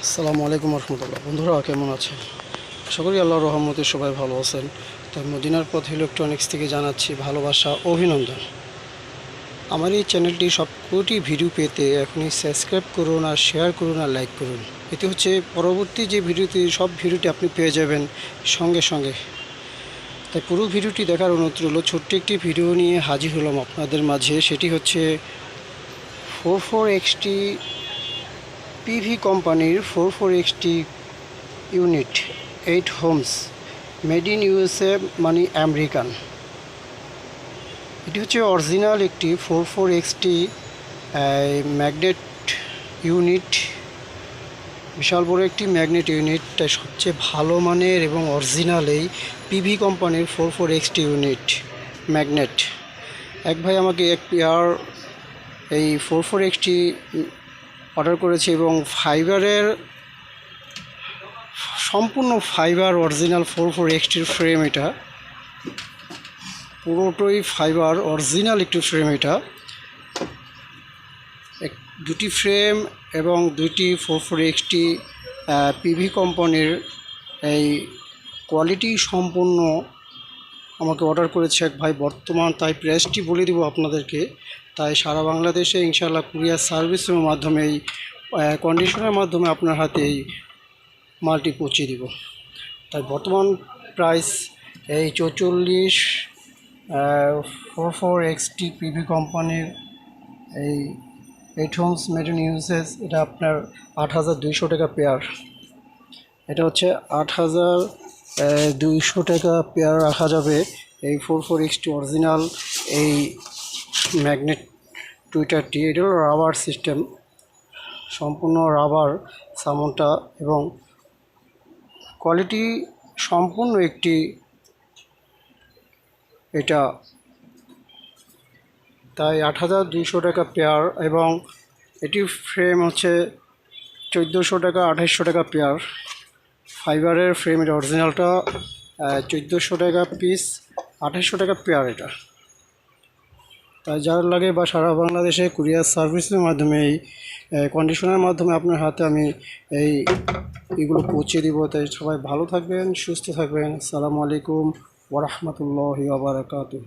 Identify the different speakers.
Speaker 1: আসসালামু আলাইকুম রহমতুল্লাহ। বন্ধুরা কেমন আছেন? আশা করি আল্লাহর রহমতে সবাই ভালো আছেন। তাই মদিনার পথ ইলেকট্রনিক্স থেকে জানাচ্ছি ভালোবাসা, অভিনন্দন। আমার এই চ্যানেলটি সবকটি ভিডিও পেতে এখনই সাবস্ক্রাইব করুন, আর শেয়ার করুন, আর লাইক করুন। এতে হচ্ছে পরবর্তী যে ভিডিওটি সব ভিডিওটি আপনি পেয়ে যাবেন সঙ্গে সঙ্গে। তাই পুরো ভিডিওটি দেখার অনুরোধ রইল। ছোট্ট একটি ভিডিও নিয়ে হাজির হলাম আপনাদের মাঝে। সেটি হচ্ছে 44XT পিভি কোম্পানির 44XT unit 8 homes, made in USA মানে আমেরিকান। এটি হচ্ছে অরিজিনাল একটি 44XT ম্যাগনেট ইউনিট। বিশাল বড় একটি ম্যাগনেট ইউনিট, তাই সবচেয়ে ভালো মানের এবং অরিজিনাল এই পিভি কোম্পানির 44XT ইউনিট ম্যাগনেট। এক ভাই আমাকে এক পেয়ার এই 44XT অর্ডার করেছে এবং ফাইবারের সম্পূর্ণ ফাইবার অরিজিনাল 44XTর ফ্রেম। এটা পুরোটাই ফাইবার অরিজিনাল একটি ফ্রেম। এটা দুটি ফ্রেম এবং দুইটি 44XT পিভি কোম্পানির এই কোয়ালিটি সম্পূর্ণ আমাকে অর্ডার করেছে এক ভাই বর্তমান। তাই প্রাইসটি বলে দেবো আপনাদেরকে। তাই সারা বাংলাদেশে ইনশাআল্লাহ কুরিয়ার সার্ভিসের মাধ্যমে এই কন্ডিশনের মাধ্যমে আপনার হাতে এই মালটি পৌঁছে দিব। তাই বর্তমান প্রাইস এই 44 44XT পিভি কোম্পানির এই 8 হোমস মেড ইন ইউএসএস, এটা আপনার 8,200 টাকা পেয়ার। এটা হচ্ছে 8,200 টাকা পেয়ার রাখা যাবে এই 44XT অরিজিনাল এই ম্যাগনেট টুইটারটি। এটা হলো রাবার সিস্টেম, সম্পূর্ণ রাবার সামনটা এবং কোয়ালিটি সম্পূর্ণ একটি এটা। তাই 8,200 টাকা পেয়ার এবং এটি ফ্রেম হচ্ছে 1,400 টাকা 2,800 টাকা পেয়ার। ফাইবারের ফ্রেম, এটা অরিজিনালটা 1,400 টাকা পিস, 2,800 টাকা পেয়ার এটা। তাই যার লাগে বা সারা বাংলাদেশে কুরিয়ার সার্ভিসের মাধ্যমে এই কন্ডিশনের মাধ্যমে আপনার হাতে আমি এইগুলো পৌঁছে দিব। তাই সবাই ভালো থাকবেন, সুস্থ থাকবেন। আসসালামু আলাইকুম ওয়া রাহমাতুল্লাহি ওয়া বারাকাতুহু।